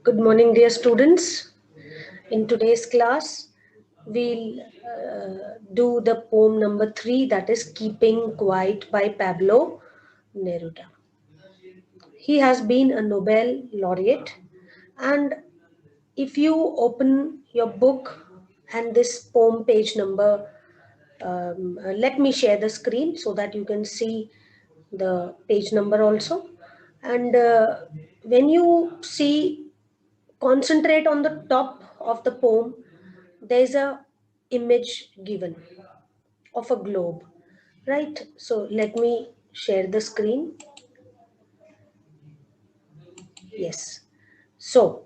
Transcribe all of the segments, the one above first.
Good morning, dear students. In today's class, we'll do the poem number 3, that is Keeping Quiet by Pablo Neruda. He has been a Nobel laureate, and if you open your book and this poem page number, let me share the screen so that you can see the page number also. And when you see, concentrate on the top of the poem, there's a image given of a globe, right? So let me share the screen. Yes, so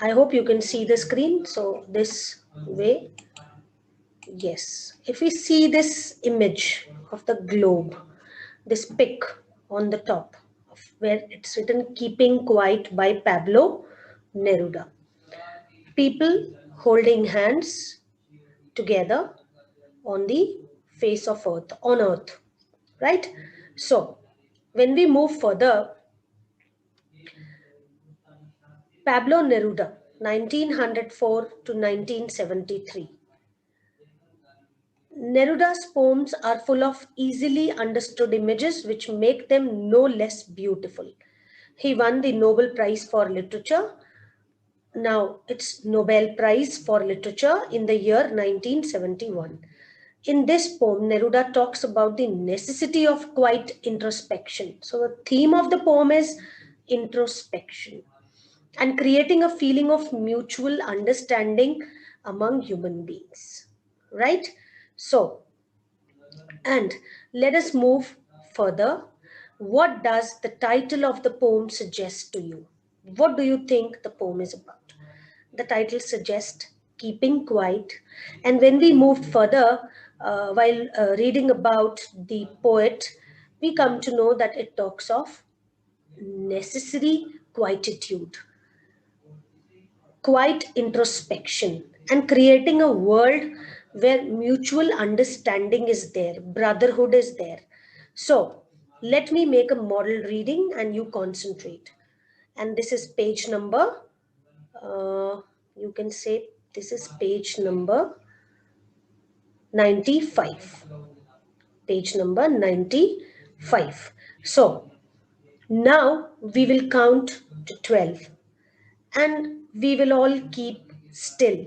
I hope you can see the screen. So this way, yes, if we see this image of the globe, this pic on the top of where it's written Keeping Quiet by Pablo Neruda, people holding hands together on the face of earth, on earth, right? So when we move further, Pablo Neruda, 1904 to 1973. Neruda's poems are full of easily understood images which make them no less beautiful. He won the Nobel Prize for Literature. Now it's Nobel Prize for Literature in the year 1971. In this poem, Neruda talks about the necessity of quiet introspection. So the theme of the poem is introspection and creating a feeling of mutual understanding among human beings. Right? So, and let us move further. What does the title of the poem suggest to you? What do you think the poem is about? The title suggests keeping quiet. And when we moved further, while reading about the poet, we come to know that it talks of necessary quietude, quiet introspection, and creating a world where mutual understanding is there, brotherhood is there. So, let me make a model reading and you concentrate. And this is page number, you can say this is page number 95. Page number 95. So, now we will count to 12 and we will all keep still.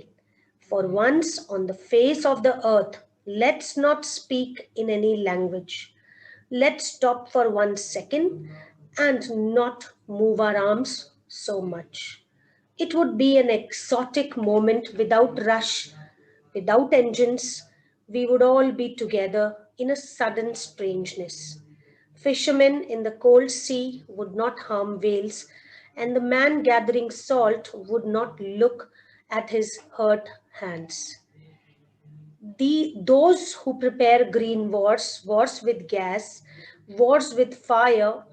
For once on the face of the earth, let's not speak in any language. Let's stop for 1 second and not move our arms so much. It would be an exotic moment without rush, without engines. We would all be together in a sudden strangeness. Fishermen in the cold sea would not harm whales, and the man gathering salt would not look at his hurt hands. Those who prepare green wars, wars with gas, wars with fire,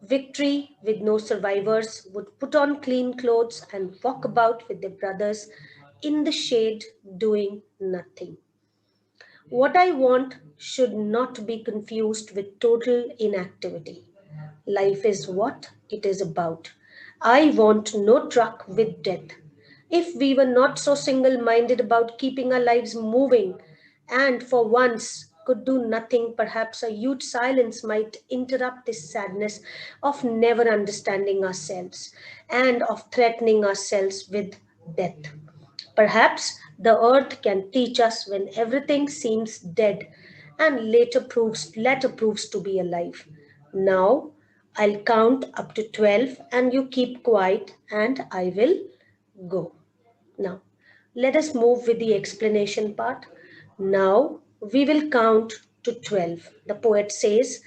victory with no survivors, would put on clean clothes and walk about with their brothers in the shade doing nothing. What I want should not be confused with total inactivity. Life is what it is about. I want no truck with death. If we were not so single minded about keeping our lives moving and for once could do nothing, perhaps a huge silence might interrupt this sadness of never understanding ourselves and of threatening ourselves with death. Perhaps the earth can teach us when everything seems dead and later proves to be alive. Now I'll count up to 12 and you keep quiet and I will go. Now let us move with the explanation part. Now we will count to 12. The poet says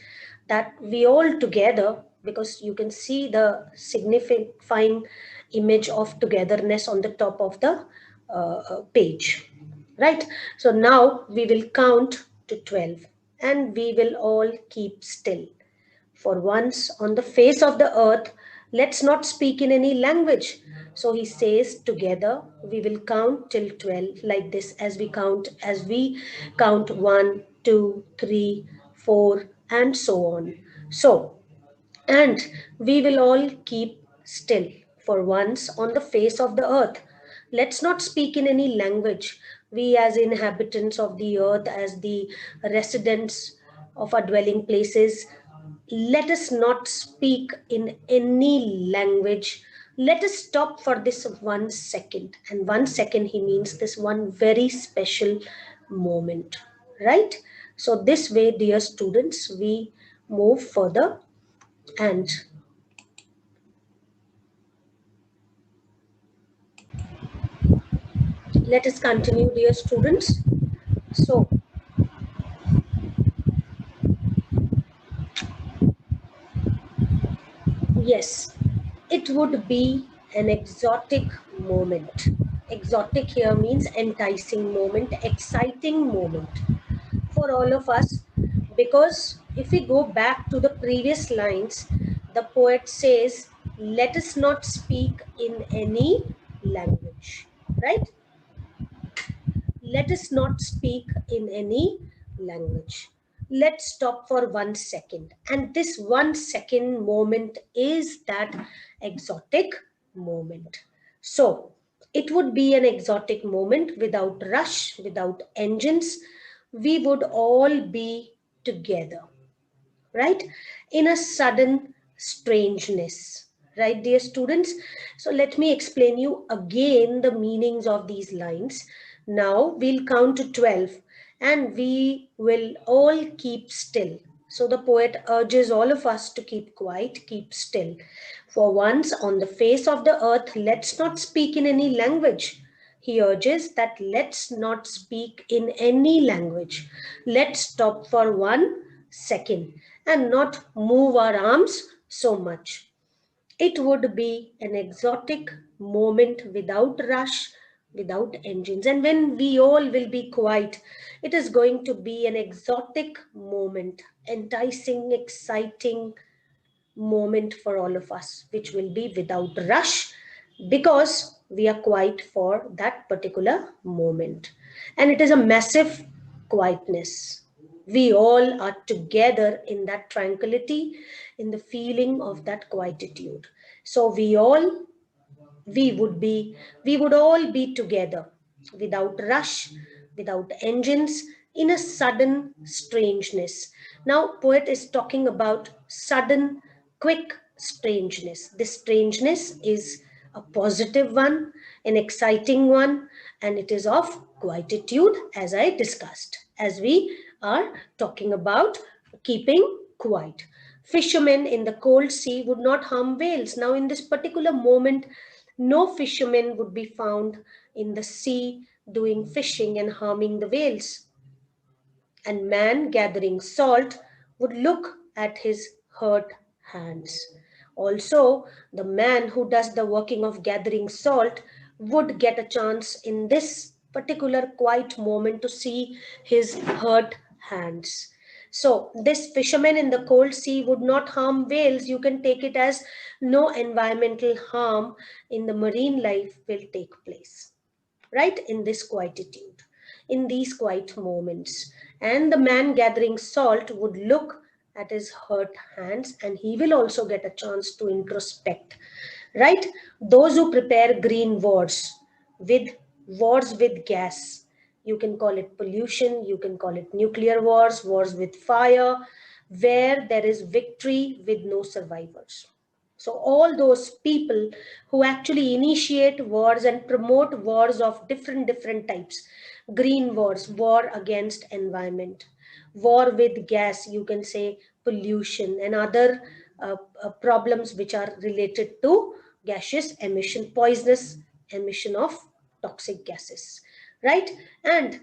that we all together, because you can see the signifying image of togetherness on the top of the page, right? So now we will count to 12 and we will all keep still. For once on the face of the earth, let's not speak in any language. So he says together, we will count till 12 like this as we count 1, 2, 3, 4, and so on. So and we will all keep still for once on the face of the earth. Let's not speak in any language. We, as inhabitants of the earth, as the residents of our dwelling places, let us not speak in any language. Let us stop for this 1 second. And 1 second, he means this one very special moment, right? So, this way, dear students, we move further and let us continue, dear students. So, yes, it would be an exotic moment. Exotic here means enticing moment, exciting moment for all of us, because if we go back to the previous lines, the poet says, let us not speak in any language, right? Let us not speak in any language. Let's stop for 1 second. And this 1 second moment is that exotic moment. So it would be an exotic moment without rush, without engines. We would all be together, right, in a sudden strangeness, right, dear students? So let me explain you again the meanings of these lines. Now we'll count to 12 and we will all keep still. So the poet urges all of us to keep quiet, keep still. For once on the face of the earth, let's not speak in any language. He urges that let's not speak in any language. Let's stop for 1 second and not move our arms so much. It would be an exotic moment without rush, without engines. And when we all will be quiet, it is going to be an exotic moment, enticing, exciting, moment for all of us, which will be without rush because we are quiet for that particular moment. And it is a massive quietness. We all are together in that tranquility, in the feeling of that quietude. So we would all be together without rush, without engines, in a sudden strangeness. Now, poet is talking about sudden, quick strangeness. This strangeness is a positive one, an exciting one, and it is of quietude, as I discussed, as we are talking about keeping quiet. Fishermen in the cold sea would not harm whales. Now, in this particular moment, no fishermen would be found in the sea doing fishing and harming the whales. And man gathering salt would look at his hurt hands. Also, the man who does the working of gathering salt would get a chance in this particular quiet moment to see his hurt hands. So, this fisherman in the cold sea would not harm whales. You can take it as no environmental harm in the marine life will take place, right, in this quietude, in these quiet moments. And the man gathering salt would look at his hurt hands and he will also get a chance to introspect, right? Those who prepare green with wars with gas, you can call it pollution, you can call it nuclear wars, wars with fire, where there is victory with no survivors. So all those people who actually initiate wars and promote wars of different types, green wars, war against environment, war with gas, you can say pollution and other problems which are related to gaseous emission, poisonous emission of toxic gases, right? And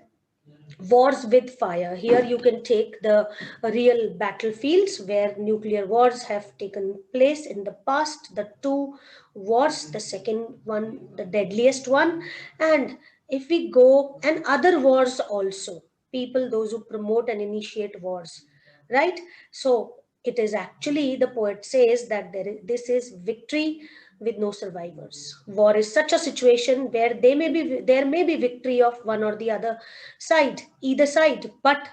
wars with fire. Here you can take the real battlefields where nuclear wars have taken place in the past. The two wars, the second one, the deadliest one. And if we go, and other wars also, people, those who promote and initiate wars, right? So it is actually, the poet says that this is victory with no survivors. War is such a situation where there may be victory of one or the other side, either side, but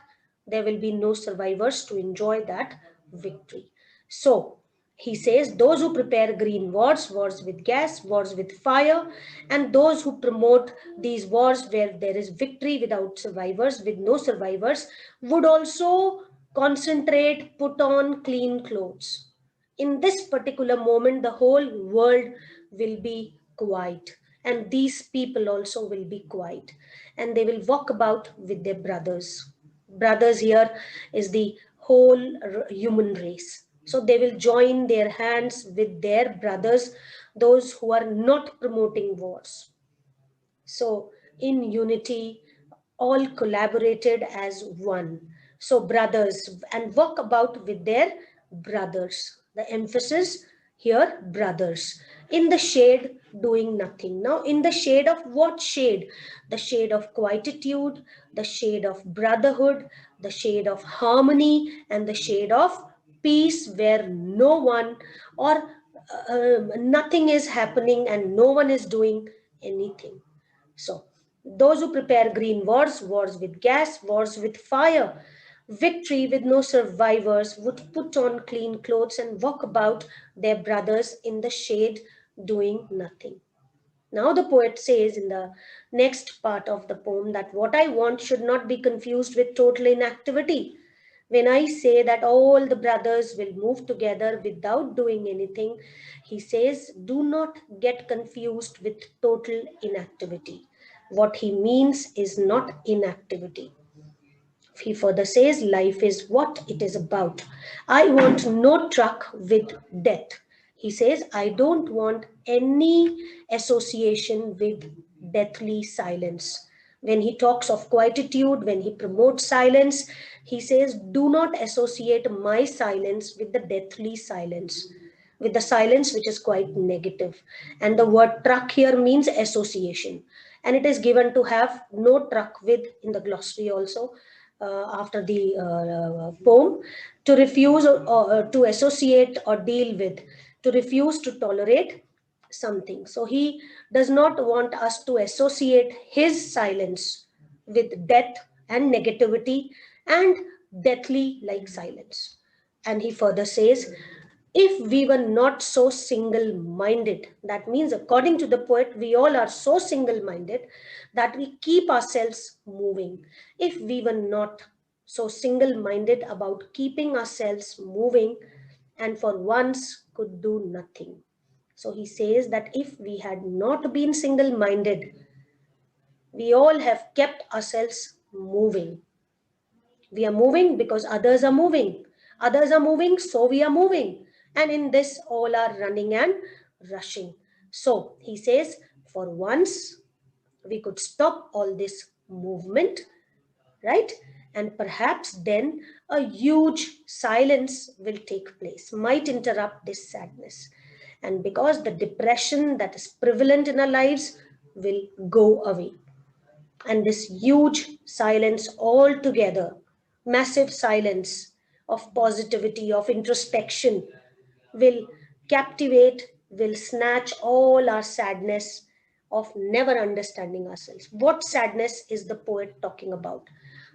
there will be no survivors to enjoy that victory. So He says those who prepare green wars, wars with gas, wars with fire, and those who promote these wars where there is victory without survivors, with no survivors, would also concentrate, put on clean clothes. In this particular moment, the whole world will be quiet, and these people also will be quiet, and they will walk about with their brothers. Brothers here is the whole human race. So they will join their hands with their brothers, those who are not promoting wars. So in unity, all collaborated as one. So brothers, and walk about with their brothers. The emphasis here, brothers. In the shade, doing nothing. Now, in the shade of what shade? The shade of quietude, the shade of brotherhood, the shade of harmony, and the shade of peace, where no one or nothing is happening and no one is doing anything. So, those who prepare green wars, wars with gas, wars with fire, victory with no survivors, would put on clean clothes and walk about their brothers in the shade doing nothing. Now, the poet says in the next part of the poem that what I want should not be confused with total inactivity. When I say that all the brothers will move together without doing anything, he says, do not get confused with total inactivity. What he means is not inactivity. He further says, life is what it is about. I want no truck with death. He says, I don't want any association with deathly silence. When he talks of quietude, when he promotes silence, he says, do not associate my silence with the deathly silence, with the silence which is quite negative. And the word truck here means association. And it is given to have no truck with in the glossary also, after the poem, to refuse or to associate or deal with, to refuse to tolerate something. So he does not want us to associate his silence with death and negativity and deathly like silence. And he further says, if we were not so single minded, that means, according to the poet, we all are so single minded that we keep ourselves moving. If we were not so single minded about keeping ourselves moving and for once could do nothing. So he says that if we had not been single minded, we all have kept ourselves moving. We are moving because others are moving. Others are moving, so we are moving. And in this, all are running and rushing. So he says, for once, we could stop all this movement, right? And perhaps then a huge silence will take place, might interrupt this sadness. And because the depression that is prevalent in our lives will go away, and this huge silence altogether, massive silence of positivity, of introspection, will captivate, will snatch all our sadness of never understanding ourselves. What sadness is the poet talking about?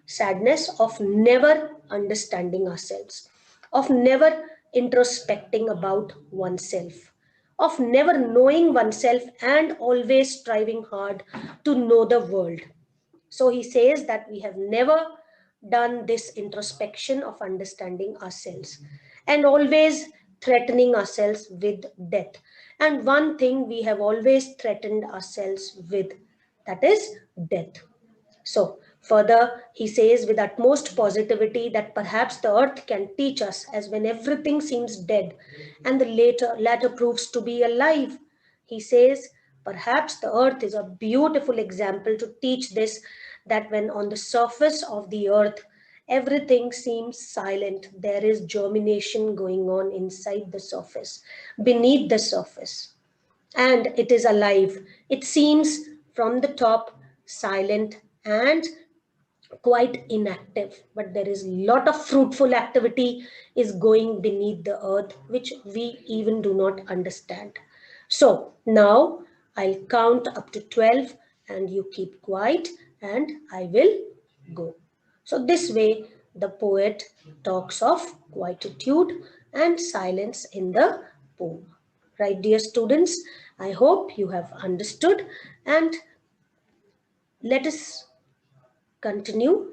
Sadness of never understanding ourselves, of never introspecting about oneself, of never knowing oneself and always striving hard to know the world. So he says that we have never done this introspection of understanding ourselves and always threatening ourselves with death. And one thing we have always threatened ourselves with, that is death. So, further, he says with utmost positivity that perhaps the earth can teach us, as when everything seems dead and the latter proves to be alive. He says, perhaps the earth is a beautiful example to teach this, that when on the surface of the earth everything seems silent, there is germination going on inside the surface, beneath the surface, and it is alive. It seems from the top silent and quite inactive, but there is a lot of fruitful activity is going beneath the earth, which we even do not understand. So now I'll count up to 12 and you keep quiet and I will go. So this way the poet talks of quietude and silence in the poem. Right, dear students? I hope you have understood, and let us continue.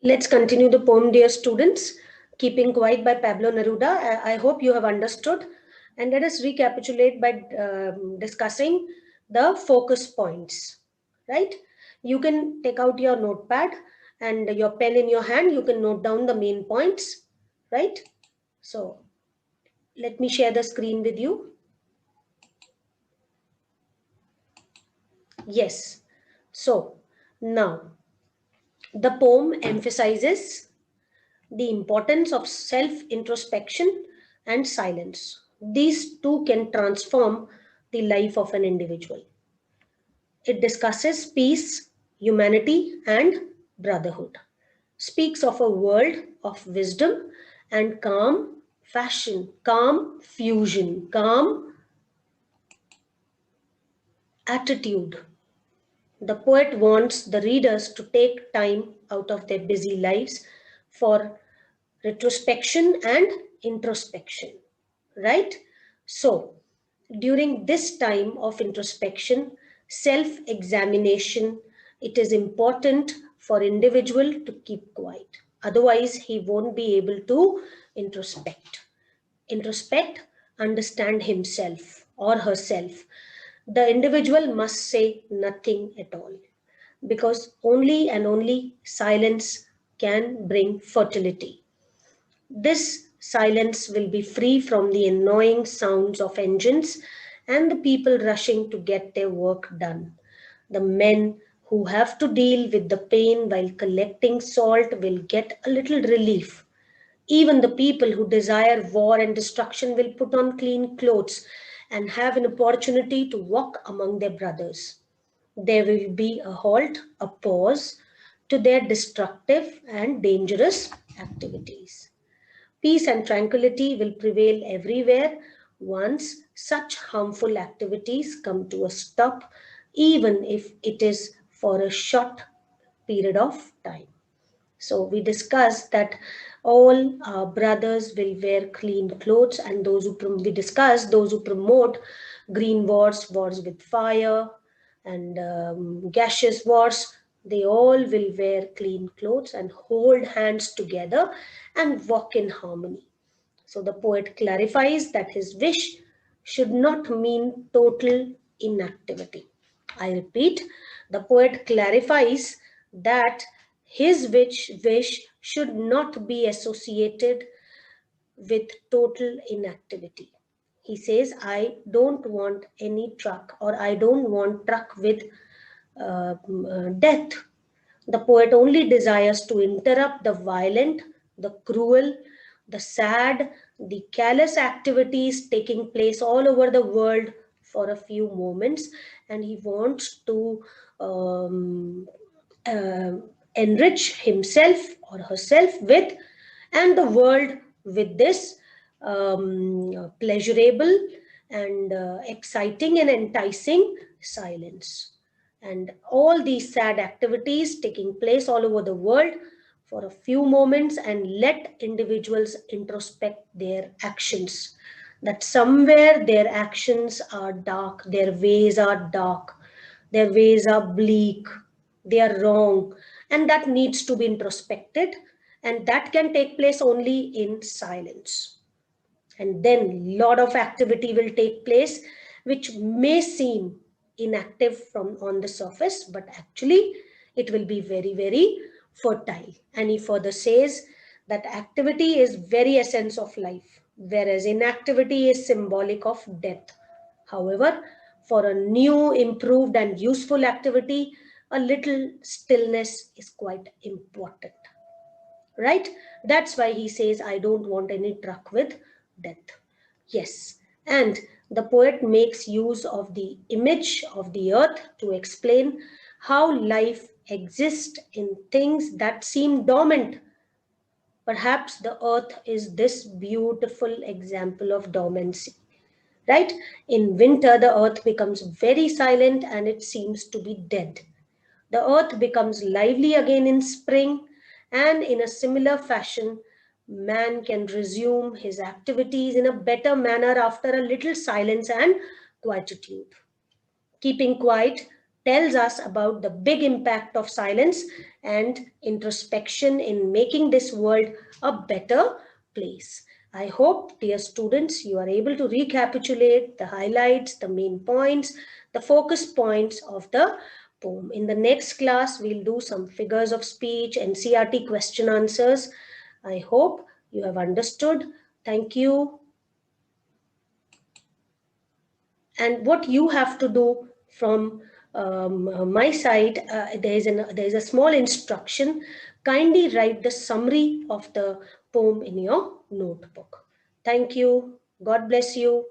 Let's continue the poem, dear students. Keeping Quiet by Pablo Neruda. I hope you have understood. And let us recapitulate by discussing the focus points. Right? You can take out your notepad and your pen in your hand. You can note down the main points. Right? So let me share the screen with you. Yes. So now the poem emphasizes the importance of self-introspection and silence. These two can transform the life of an individual. It discusses peace, humanity, and brotherhood. Speaks of a world of wisdom and calm fusion, calm attitude. The poet wants the readers to take time out of their busy lives for retrospection and introspection, right? So, during this time of introspection, self-examination, it is important for individual to keep quiet. Otherwise, he won't be able to introspect. Introspect, understand himself or herself. The individual must say nothing at all, because only and only silence can bring fertility. This silence will be free from the annoying sounds of engines and the people rushing to get their work done. The men who have to deal with the pain while collecting salt will get a little relief. Even the people who desire war and destruction will put on clean clothes and have an opportunity to walk among their brothers. There will be a halt, a pause to their destructive and dangerous activities. Peace and tranquility will prevail everywhere once such harmful activities come to a stop, even if it is for a short period of time. So we discussed that all brothers will wear clean clothes, and we discussed those who promote green wars, wars with fire, and gaseous wars. They all will wear clean clothes and hold hands together and walk in harmony. So the poet clarifies that his wish should not mean total inactivity. I repeat, the poet clarifies that his wish should not be associated with total inactivity. He says, I don't want any truck, or I don't want truck with death. The poet only desires to interrupt the violent, the cruel, the sad, the callous activities taking place all over the world for a few moments, and he wants to um, uh, enrich himself or herself with, and the world with this pleasurable and exciting and enticing silence. And all these sad activities taking place all over the world for a few moments, and let individuals introspect their actions. That somewhere their actions are dark, their ways are dark, their ways are bleak, they are wrong, and that needs to be introspected, and that can take place only in silence. And then lot of activity will take place which may seem inactive from on the surface, but actually it will be very, very fertile. And he further says that activity is very essence of life, whereas inactivity is symbolic of death. However, for a new, improved and useful activity, a little stillness is quite important, right? That's why he says, I don't want any truck with death. Yes, and the poet makes use of the image of the earth to explain how life exists in things that seem dormant. Perhaps the earth is this beautiful example of dormancy. right? In winter, the earth becomes very silent and it seems to be dead. The earth becomes lively again in spring, and in a similar fashion, man can resume his activities in a better manner after a little silence and quietude. Keeping quiet tells us about the big impact of silence and introspection in making this world a better place. I hope, dear students, you are able to recapitulate the highlights, the main points, the focus points of the poem. In the next class, we'll do some figures of speech and CRT question answers. I hope you have understood. Thank you. And what you have to do from my side, there is a small instruction. Kindly write the summary of the poem in your notebook. Thank you. God bless you.